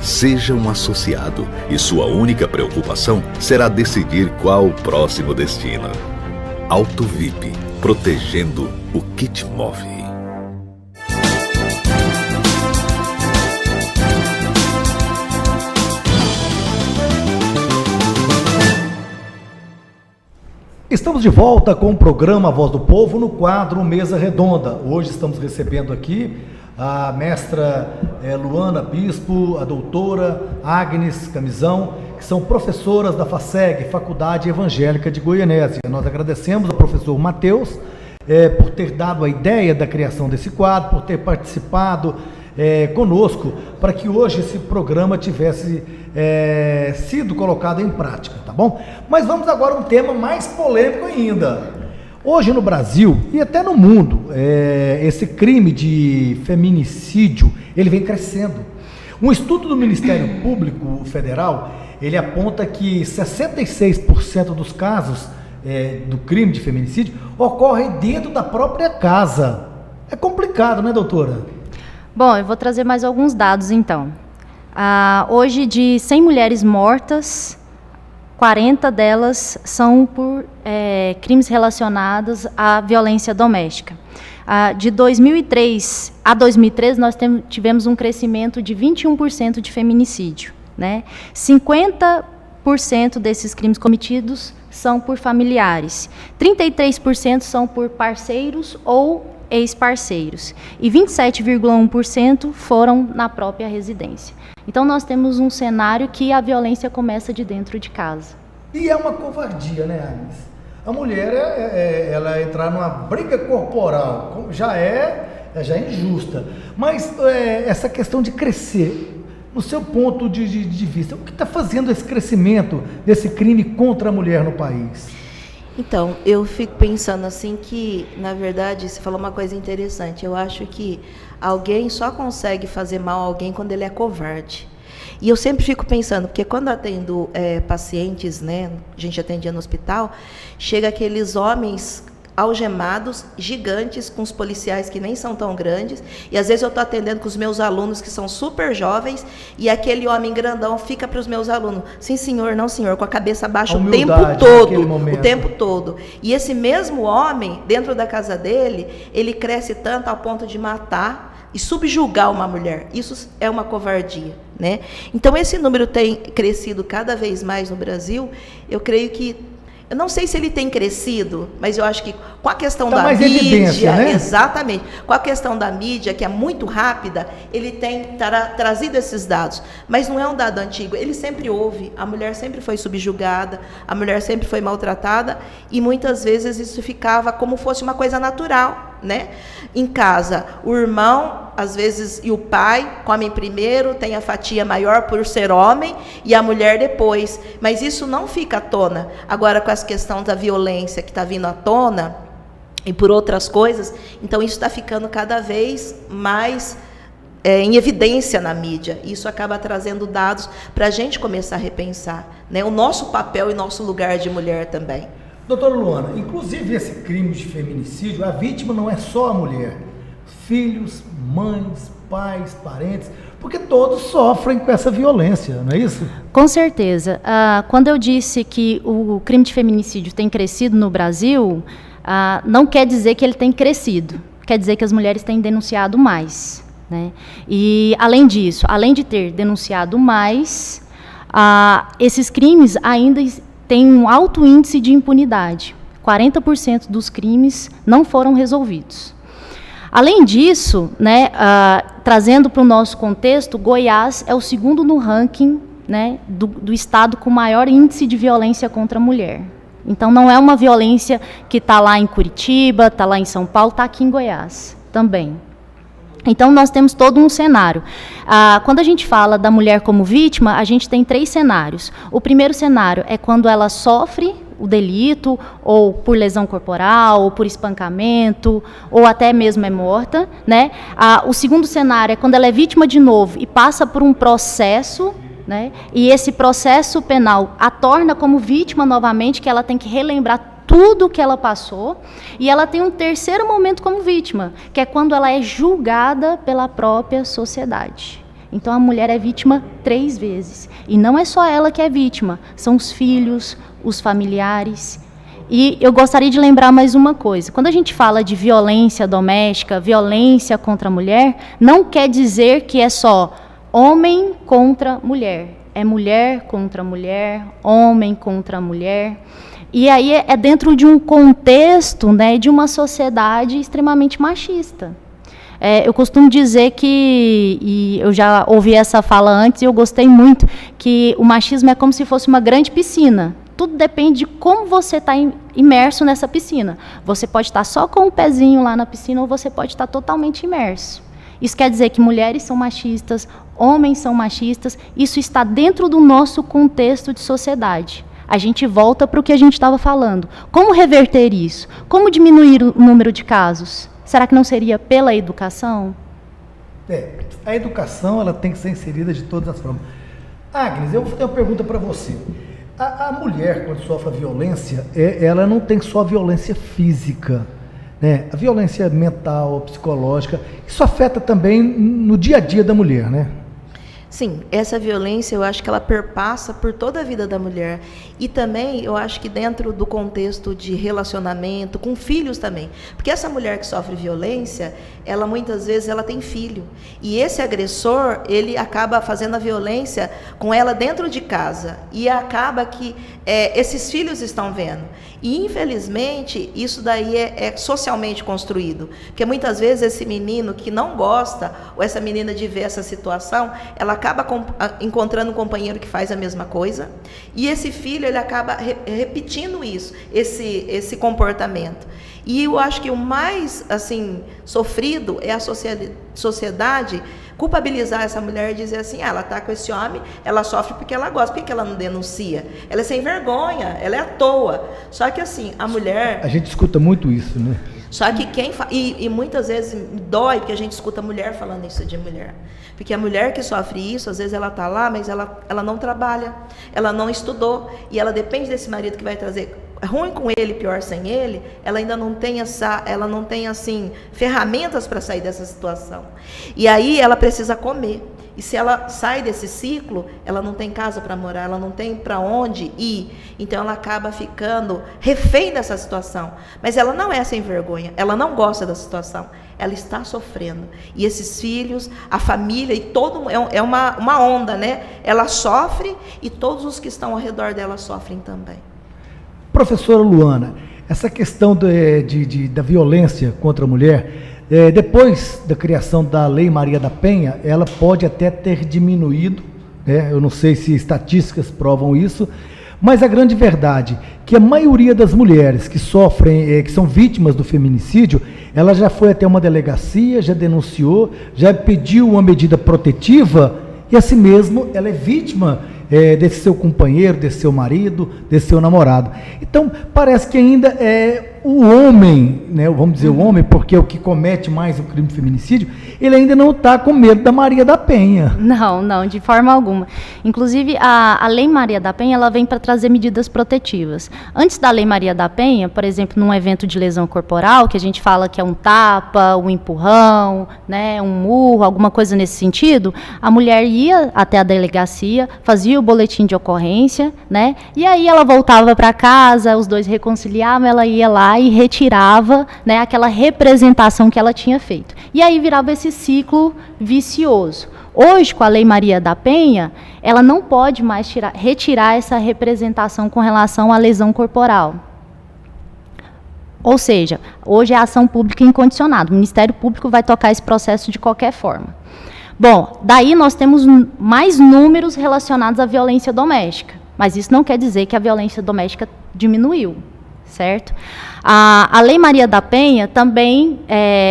Seja um associado e sua única preocupação será decidir qual o próximo destino. AutoVip, protegendo o que te move. Estamos de volta com o programa Voz do Povo no quadro Mesa Redonda. Hoje estamos recebendo aqui a mestra Luana Bispo, a doutora Agnes Camisão, que são professoras da FACEG, Faculdade Evangélica de Goianésia. Nós agradecemos ao professor Matheus por ter dado a ideia da criação desse quadro, por ter participado conosco, para que hoje esse programa tivesse sido colocado em prática, tá bom? Mas vamos agora a um tema mais polêmico ainda. Hoje no Brasil e até no mundo, esse crime de feminicídio, ele vem crescendo. Um estudo do Ministério Público Federal, ele aponta que 66% dos casos do crime de feminicídio ocorrem dentro da própria casa. É complicado, né, doutora? Bom, eu vou trazer mais alguns dados, então. Hoje, de 100 mulheres mortas, 40 delas são por crimes relacionados à violência doméstica. De 2003 a 2013, nós tivemos um crescimento de 21% de feminicídio, né? 50% desses crimes cometidos são por familiares, 33% são por parceiros ou ex-parceiros, e 27,1% foram na própria residência. Então, nós temos um cenário que a violência começa de dentro de casa. E é uma covardia, né, Agnes? A mulher, ela entrar numa briga corporal, já é injusta. Mas essa questão de crescer, no seu ponto de vista, o que está fazendo esse crescimento desse crime contra a mulher no país? Então, eu fico pensando assim que, na verdade, você falou uma coisa interessante. Eu acho que alguém só consegue fazer mal a alguém quando ele é covarde. E eu sempre fico pensando, porque quando eu atendo pacientes, né, a gente atendia no hospital, chega aqueles homens algemados, gigantes, com os policiais que nem são tão grandes, e às vezes eu estou atendendo com os meus alunos que são super jovens, e aquele homem grandão fica para os meus alunos, sim senhor, não senhor, com a cabeça baixa o tempo todo. E esse mesmo homem, dentro da casa dele, ele cresce tanto ao ponto de matar e subjugar uma mulher. Isso é uma covardia, né? Então esse número tem crescido cada vez mais no Brasil. Eu creio que, eu não sei se ele tem crescido, mas eu acho que com a questão da mídia, né? Exatamente, com a questão da mídia, que é muito rápida, ele tem trazido esses dados. Mas não é um dado antigo, ele sempre houve, a mulher sempre foi subjugada, a mulher sempre foi maltratada, e muitas vezes isso ficava como fosse uma coisa natural, né? Em casa, o irmão, às vezes, e o pai comem primeiro, tem a fatia maior por ser homem, e a mulher depois. Mas isso não fica à tona. Agora, com essa questão da violência que está vindo à tona, e por outras coisas, então isso está ficando cada vez mais em evidência na mídia. Isso acaba trazendo dados para a gente começar a repensar, né, o nosso papel e nosso lugar de mulher também. Doutora Luana, inclusive esse crime de feminicídio, a vítima não é só a mulher. Filhos, mães, pais, parentes, Porque todos sofrem com essa violência, não é isso? Com certeza. Quando eu disse que o crime de feminicídio tem crescido no Brasil, não quer dizer que ele tem crescido, quer dizer que as mulheres têm denunciado mais, né? E, além disso, além de ter denunciado mais, esses crimes ainda têm um alto índice de impunidade. 40% dos crimes não foram resolvidos. Além disso, né, trazendo para o nosso contexto, Goiás é o segundo no ranking, né, do estado com maior índice de violência contra a mulher. Então, não é uma violência que está lá em Curitiba, está lá em São Paulo, está aqui em Goiás também. Então, nós temos todo um cenário. Quando a gente fala da mulher como vítima, a gente tem 3 cenários. O primeiro cenário é quando ela sofre o delito, ou por lesão corporal, ou por espancamento, ou até mesmo é morta, né? O segundo cenário é quando ela é vítima de novo e passa por um processo, né? E esse processo penal a torna como vítima novamente, que ela tem que relembrar tudo o que ela passou, e ela tem um terceiro momento como vítima, que é quando ela é julgada pela própria sociedade. Então, a mulher é vítima 3 vezes. E não é só ela que é vítima, são os filhos, os familiares. E eu gostaria de lembrar mais uma coisa. Quando a gente fala de violência doméstica, violência contra a mulher, não quer dizer que é só homem contra mulher. É mulher contra mulher, homem contra mulher. E aí é dentro de um contexto, né, de uma sociedade extremamente machista. Eu costumo dizer que, e eu já ouvi essa fala antes e eu gostei muito, que o machismo é como se fosse uma grande piscina. Tudo depende de como você está imerso nessa piscina. Você pode estar só com o pezinho lá na piscina ou você pode estar totalmente imerso. Isso quer dizer que mulheres são machistas, homens são machistas, isso está dentro do nosso contexto de sociedade. A gente volta para o que a gente estava falando. Como reverter isso? Como diminuir o número de casos? Será que não seria pela educação? A educação ela tem que ser inserida de todas as formas. Agnes, eu vou fazer uma pergunta para você. A mulher, quando sofre a violência, ela não tem só a violência física, né? A violência mental, psicológica, isso afeta também no dia a dia da mulher, né? Sim, essa violência eu acho que ela perpassa por toda a vida da mulher. E também eu acho que dentro do contexto de relacionamento, com filhos também. Porque essa mulher que sofre violência, ela muitas vezes ela tem filho. E esse agressor, ele acaba fazendo a violência com ela dentro de casa. E acaba que esses filhos estão vendo. E infelizmente, isso daí é socialmente construído. Porque muitas vezes esse menino que não gosta, ou essa menina de ver essa situação, ela acaba encontrando um companheiro que faz a mesma coisa, e esse filho ele acaba repetindo isso, esse comportamento. E eu acho que o mais assim sofrido é a sociedade culpabilizar essa mulher e dizer assim, ela está com esse homem, ela sofre porque ela gosta, por que ela não denuncia? Ela é sem vergonha, ela é à toa. Só que assim, a mulher... A gente escuta muito isso, né? Só que e muitas vezes dói, porque a gente escuta mulher falando isso de mulher. Porque a mulher que sofre isso, às vezes ela está lá, mas ela não trabalha, ela não estudou, e ela depende desse marido que vai trazer ruim com ele, pior sem ele, ela ainda não tem assim, ferramentas para sair dessa situação. E aí ela precisa comer. E se ela sai desse ciclo, ela não tem casa para morar, ela não tem para onde ir. Então ela acaba ficando refém dessa situação. Mas ela não é sem vergonha, ela não gosta da situação. Ela está sofrendo. E esses filhos, a família, e todo é uma onda, né? Ela sofre e todos os que estão ao redor dela sofrem também. Professora Luana, essa questão da violência contra a mulher, depois da criação da Lei Maria da Penha, ela pode até ter diminuído, né? Eu não sei se estatísticas provam isso, mas a grande verdade é que a maioria das mulheres que sofrem, que são vítimas do feminicídio, ela já foi até uma delegacia, já denunciou, já pediu uma medida protetiva e assim mesmo ela é vítima desse seu companheiro, desse seu marido, desse seu namorado. Então, parece que ainda o homem, né, vamos dizer o homem, porque é o que comete mais o crime de feminicídio, ele ainda não está com medo da Maria da Penha. Não, de forma alguma. Inclusive, a Lei Maria da Penha, ela vem para trazer medidas protetivas. Antes da Lei Maria da Penha, por exemplo, num evento de lesão corporal, que a gente fala que é um tapa, um empurrão, né, um murro, alguma coisa nesse sentido, a mulher ia até a delegacia, fazia o boletim de ocorrência, né, e aí ela voltava para casa, os dois reconciliavam, ela ia lá e retirava, né, aquela representação que ela tinha feito. E aí virava esse ciclo vicioso. Hoje, com a Lei Maria da Penha, ela não pode mais retirar essa representação com relação à lesão corporal. Ou seja, hoje é ação pública incondicionada. O Ministério Público vai tocar esse processo de qualquer forma. Bom, daí nós temos mais números relacionados à violência doméstica. Mas isso não quer dizer que a violência doméstica diminuiu, certo? A Lei Maria da Penha também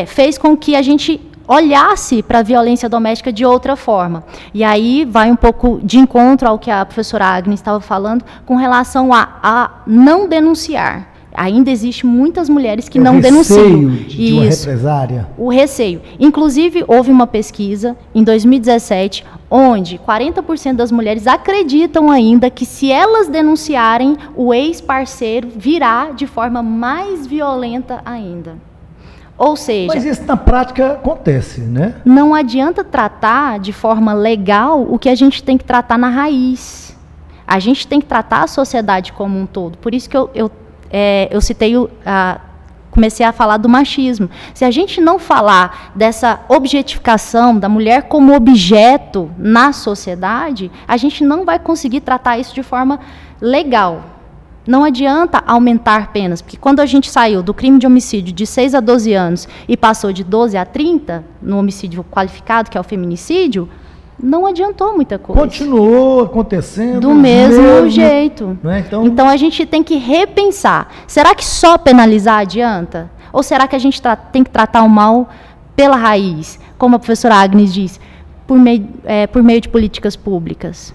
fez com que a gente olhasse para a violência doméstica de outra forma. E aí vai um pouco de encontro ao que a professora Agnes estava falando com relação a não denunciar. Ainda existem muitas mulheres que não denunciam. O receio de uma represária. O receio. Inclusive, houve uma pesquisa em 2017, onde 40% das mulheres acreditam ainda que se elas denunciarem, o ex-parceiro virá de forma mais violenta ainda. Ou seja... Mas isso na prática acontece, né? Não adianta tratar de forma legal o que a gente tem que tratar na raiz. A gente tem que tratar a sociedade como um todo. Por isso que eu citei, comecei a falar do machismo. Se a gente não falar dessa objetificação da mulher como objeto na sociedade, a gente não vai conseguir tratar isso de forma legal. Não adianta aumentar penas, porque quando a gente saiu do crime de homicídio de 6 a 12 anos e passou de 12 a 30, no homicídio qualificado, que é o feminicídio, não adiantou muita coisa. Continuou acontecendo do mesmo jeito. Né? Então a gente tem que repensar. Será que só penalizar adianta? Ou será que a gente tem que tratar o mal pela raiz? Como a professora Agnes diz, por meio de políticas públicas,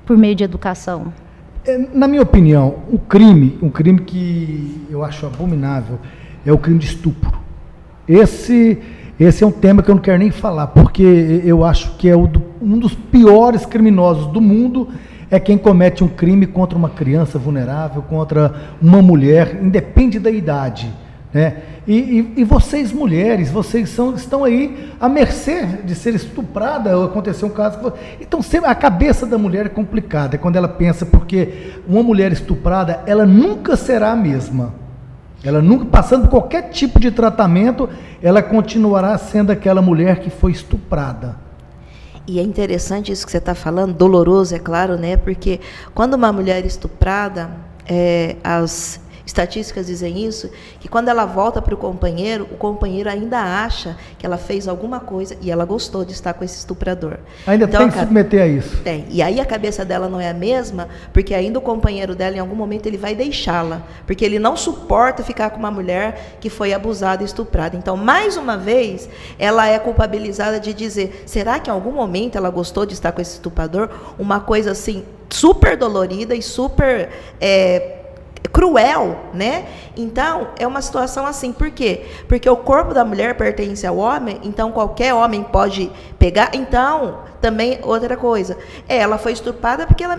por meio de educação. Na minha opinião, um crime que eu acho abominável é o crime de estupro. Esse é um tema que eu não quero nem falar, porque eu acho que é um dos piores criminosos do mundo é quem comete um crime contra uma criança vulnerável, contra uma mulher, independe da idade, né? E vocês, mulheres, estão aí à mercê de ser estuprada, ou acontecer um caso... Então, a cabeça da mulher é complicada, é quando ela pensa, porque uma mulher estuprada, ela nunca será a mesma. Ela nunca, passando por qualquer tipo de tratamento, ela continuará sendo aquela mulher que foi estuprada. E é interessante isso que você está falando, doloroso, é claro, né? Porque quando uma mulher é estuprada, as estatísticas dizem isso, que quando ela volta para o companheiro ainda acha que ela fez alguma coisa e ela gostou de estar com esse estuprador. Ainda então, tem que submeter a isso. Tem. E aí a cabeça dela não é a mesma, porque ainda o companheiro dela, em algum momento, ele vai deixá-la. Porque ele não suporta ficar com uma mulher que foi abusada e estuprada. Então, mais uma vez, ela é culpabilizada de dizer, será que em algum momento ela gostou de estar com esse estuprador? Uma coisa assim, super dolorida e super... cruel, né? Então, é uma situação assim. Por quê? Porque o corpo da mulher pertence ao homem, então qualquer homem pode pegar. Então, também outra coisa, ela foi estuprada porque ela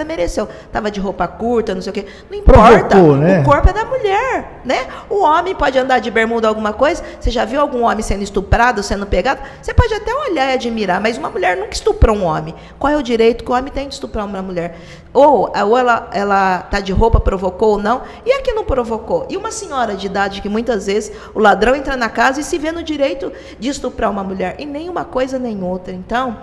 mereceu. Estava de roupa curta, não sei o quê. Não importa. Provocou, né? O corpo é da mulher, né? O homem pode andar de bermuda alguma coisa. Você já viu algum homem sendo estuprado, sendo pegado? Você pode até olhar e admirar, mas uma mulher nunca estuprou um homem. Qual é o direito que o homem tem de estuprar uma mulher? Ou ela está de roupa, provocou ou não, e a que não provocou? E uma senhora de idade que muitas vezes o ladrão entra na casa e se vê no direito de estuprar uma mulher, e nem uma coisa nem outra. Então...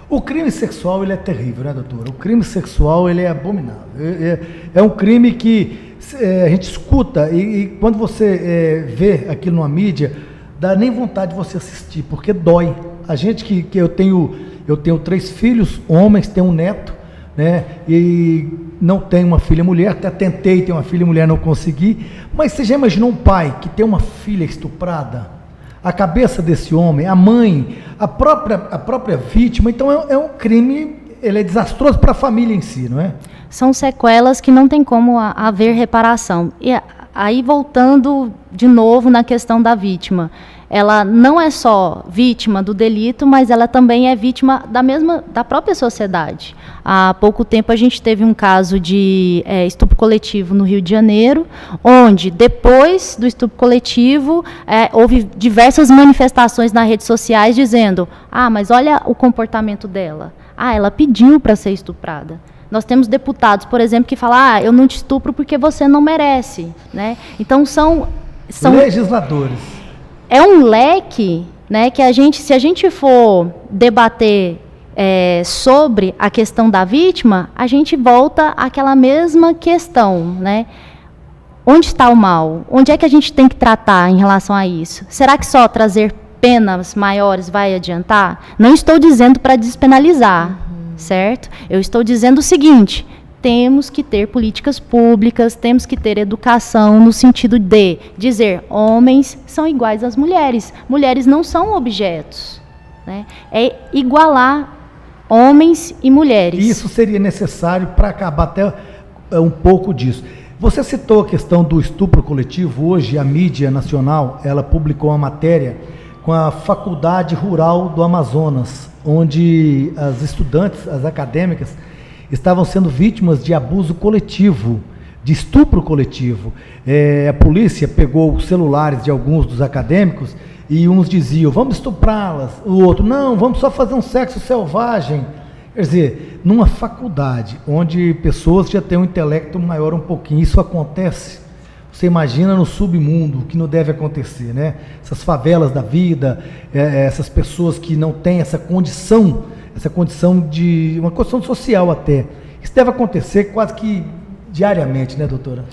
o crime sexual, ele é terrível, né, doutora? O crime sexual, ele é abominável. É um crime que a gente escuta e quando você vê aquilo numa mídia, dá nem vontade de você assistir, porque dói. A gente que eu tenho 3 filhos, homens, tenho um neto, né? E não tenho uma filha mulher, até tentei ter uma filha mulher, não consegui. Mas você já imaginou um pai que tem uma filha estuprada? A cabeça desse homem, a mãe, a própria vítima. Então é um crime, ele é desastroso para a família em si, não é? São sequelas que não tem como haver reparação. E aí voltando de novo na questão da vítima, ela não é só vítima do delito, mas ela também é vítima da própria sociedade. Há pouco tempo a gente teve um caso de estupro coletivo no Rio de Janeiro, onde depois do estupro coletivo houve diversas manifestações nas redes sociais dizendo: mas olha o comportamento dela, ela pediu para ser estuprada. Nós temos deputados, por exemplo, que falam: eu não te estupro porque você não merece, né? Então são legisladores. É um leque, né, que se a gente for debater sobre a questão da vítima, a gente volta àquela mesma questão, né? Onde está o mal? Onde é que a gente tem que tratar em relação a isso? Será que só trazer penas maiores vai adiantar? Não estou dizendo para despenalizar, certo? Eu estou dizendo o seguinte: temos que ter políticas públicas, temos que ter educação no sentido de dizer: homens são iguais às mulheres, mulheres não são objetos, né? É igualar homens e mulheres. Isso seria necessário para acabar até um pouco disso. Você citou a questão do estupro coletivo. Hoje a mídia nacional, ela publicou uma matéria com a Faculdade Rural do Amazonas, onde as estudantes, as acadêmicas, estavam sendo vítimas de abuso coletivo, de estupro coletivo. A polícia pegou os celulares de alguns dos acadêmicos e uns diziam: vamos estuprá-las, o outro: não, vamos só fazer um sexo selvagem. Quer dizer, numa faculdade onde pessoas já têm um intelecto maior um pouquinho, isso acontece. Você imagina no submundo, o que não deve acontecer, né? Essas favelas da vida, essas pessoas que não têm essa condição de uma condição social até. Isso deve acontecer quase que diariamente, né, doutora?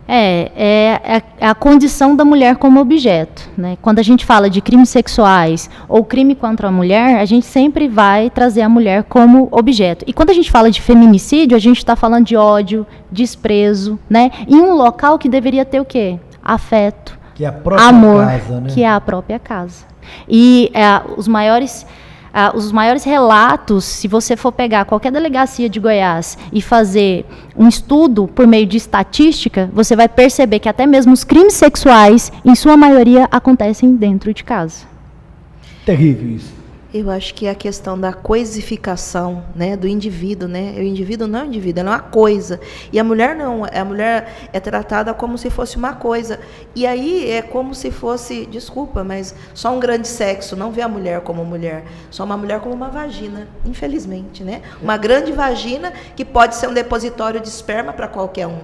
É a condição da mulher como objeto, né? Quando a gente fala de crimes sexuais ou crime contra a mulher, a gente sempre vai trazer a mulher como objeto. E quando a gente fala de feminicídio, a gente está falando de ódio, desprezo, né? Em um local que deveria ter o quê? Afeto, que é a própria amor, casa, né? Que é a própria casa. E os maiores relatos, se você for pegar qualquer delegacia de Goiás e fazer um estudo por meio de estatística, você vai perceber que até mesmo os crimes sexuais, em sua maioria, acontecem dentro de casa. Terrível isso. Eu acho que é a questão da coisificação, né, do indivíduo, né? O indivíduo não é um indivíduo, ela é uma coisa. E a mulher não, a mulher é tratada como se fosse uma coisa. E aí é como se fosse, desculpa, mas só um grande sexo, não vê a mulher como mulher, só uma mulher como uma vagina, infelizmente, né? Uma grande vagina que pode ser um depositório de esperma para qualquer um.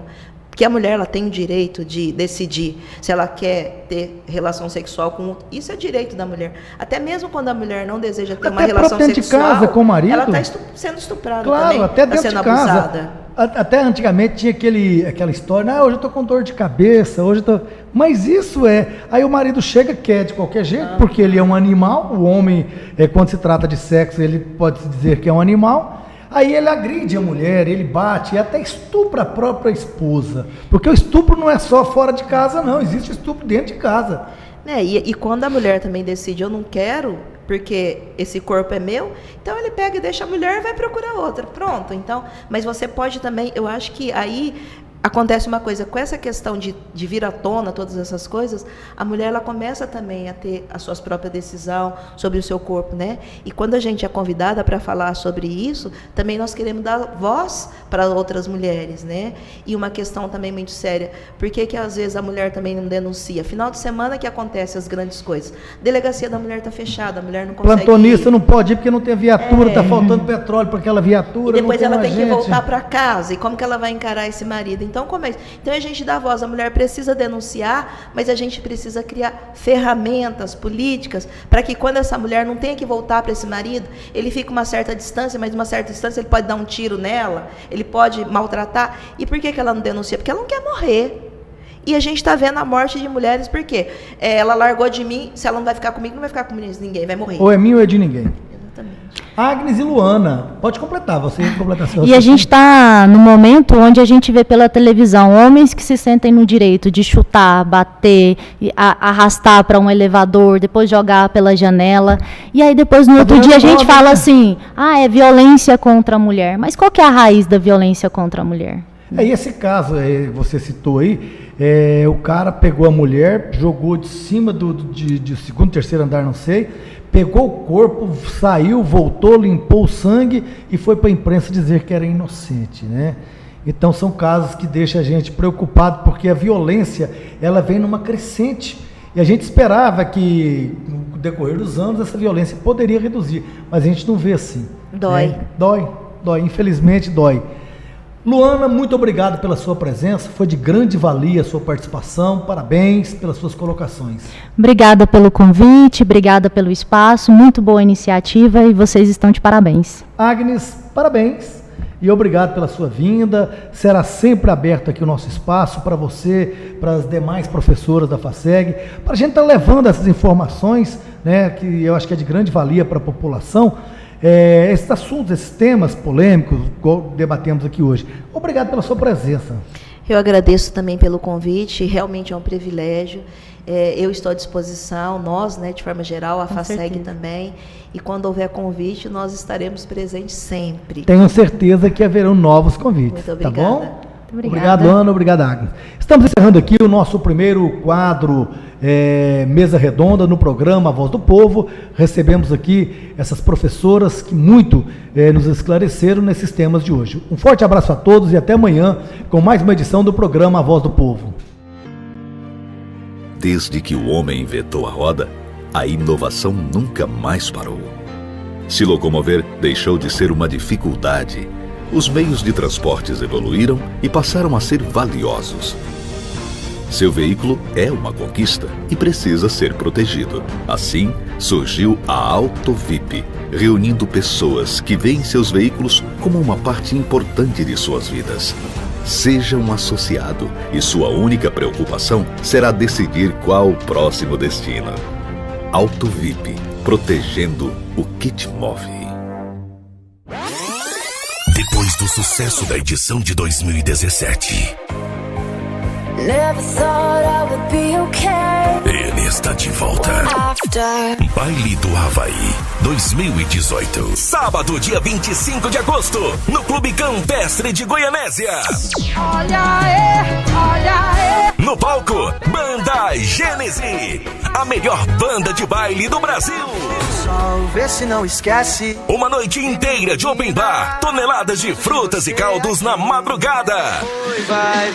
Porque a mulher, ela tem o direito de decidir se ela quer ter relação sexual com outro. Isso é direito da mulher. Até mesmo quando a mulher não deseja ter uma relação sexual, de casa com o marido, ela está sendo estuprada, claro, também. Até dentro sendo de casa. abusada. Até antigamente tinha aquela história: hoje eu estou com dor de cabeça, hoje eu tô... Mas isso aí o marido chega, quer de qualquer jeito, porque ele é um animal. O homem, quando se trata de sexo, ele pode se dizer que é um animal. Aí ele agride a mulher, ele bate e até estupra a própria esposa. Porque o estupro não é só fora de casa, não. Existe estupro dentro de casa. E quando a mulher também decide: eu não quero, porque esse corpo é meu, então ele pega e deixa a mulher e vai procurar outra. Pronto, então. Mas você pode também, eu acho que aí acontece uma coisa, com essa questão de vir à tona todas essas coisas, a mulher, ela começa também a ter a sua própria decisão sobre o seu corpo, né? E quando a gente é convidada para falar sobre isso, também nós queremos dar voz para outras mulheres, né? E uma questão também muito séria: por que às vezes a mulher também não denuncia? Final de semana que acontecem as grandes coisas. Delegacia da mulher está fechada, a mulher não consegue plantonista ir. Não pode ir porque não tem viatura, está faltando petróleo para aquela viatura. E depois ela tem que voltar para casa. E como que ela vai encarar esse marido? Então, como é? Então a gente dá voz, a mulher precisa denunciar, mas a gente precisa criar ferramentas políticas para que quando essa mulher não tenha que voltar para esse marido, ele fica uma certa distância, mas uma certa distância ele pode dar um tiro nela, ele pode maltratar. E por que ela não denuncia? Porque ela não quer morrer. E a gente está vendo a morte de mulheres, por quê? Ela largou de mim, se ela não vai ficar comigo, não vai ficar com ninguém, vai morrer. Ou é minha ou é de ninguém. Exatamente. Agnes e Luana, pode completar, você completa. E a gente está no momento onde a gente vê pela televisão homens que se sentem no direito de chutar, bater, arrastar para um elevador, depois jogar pela janela, e aí depois no outro dia a gente fala assim: é violência contra a mulher. Mas qual que é a raiz da violência contra a mulher? E esse caso, você citou aí, o cara pegou a mulher, jogou de cima de segundo, terceiro andar, não sei, pegou o corpo, saiu, voltou, limpou o sangue e foi para a imprensa dizer que era inocente, né? Então são casos que deixam a gente preocupado, porque a violência, ela vem numa crescente, e a gente esperava que no decorrer dos anos essa violência poderia reduzir, mas a gente não vê assim. Dói. Né? Dói, infelizmente dói. Luana, muito obrigado pela sua presença, foi de grande valia a sua participação, parabéns pelas suas colocações. Obrigada pelo convite, obrigada pelo espaço, muito boa iniciativa e vocês estão de parabéns. Agnes, parabéns e obrigado pela sua vinda, será sempre aberto aqui o nosso espaço para você, para as demais professoras da FASEG, para a gente estar levando essas informações, né, que eu acho que é de grande valia para a população, esses assuntos, esses temas polêmicos, que debatemos aqui hoje. Obrigado pela sua presença. Eu agradeço também pelo convite, realmente é um privilégio. Eu estou à disposição, nós, né, de forma geral, a FASEG também, e quando houver convite, nós estaremos presentes sempre. Tenho certeza que haverão novos convites. Muito obrigada. Tá bom? Obrigado, Ana. Obrigado, Agnes. Estamos encerrando aqui o nosso primeiro quadro Mesa Redonda no programa A Voz do Povo. Recebemos aqui essas professoras que muito nos esclareceram nesses temas de hoje. Um forte abraço a todos e até amanhã com mais uma edição do programa A Voz do Povo. Desde que o homem inventou a roda, a inovação nunca mais parou. Se locomover deixou de ser uma dificuldade. Os meios de transportes evoluíram e passaram a ser valiosos. Seu veículo é uma conquista e precisa ser protegido. Assim, surgiu a AutoVip, reunindo pessoas que veem seus veículos como uma parte importante de suas vidas. Seja um associado e sua única preocupação será decidir qual o próximo destino. AutoVip, protegendo o que te move. Depois do sucesso da edição de 2017, Never thought I would be okay. ele está de volta. After Baile do Havaí 2018. Sábado, dia 25 de agosto, no Clube Campestre de Goianésia. olha aí. No palco, Banda Gênese, a melhor banda de baile do Brasil. Sol, vê se não esquece. Uma noite inteira de open bar, toneladas de frutas e caldos na madrugada. Vai.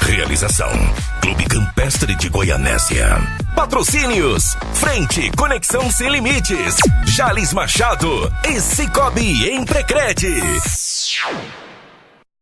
Realização: Clube Campestre de Goianésia. Patrocínios: Frente, Conexão Sem Limites, Jales Machado e Cicobi Emprecred.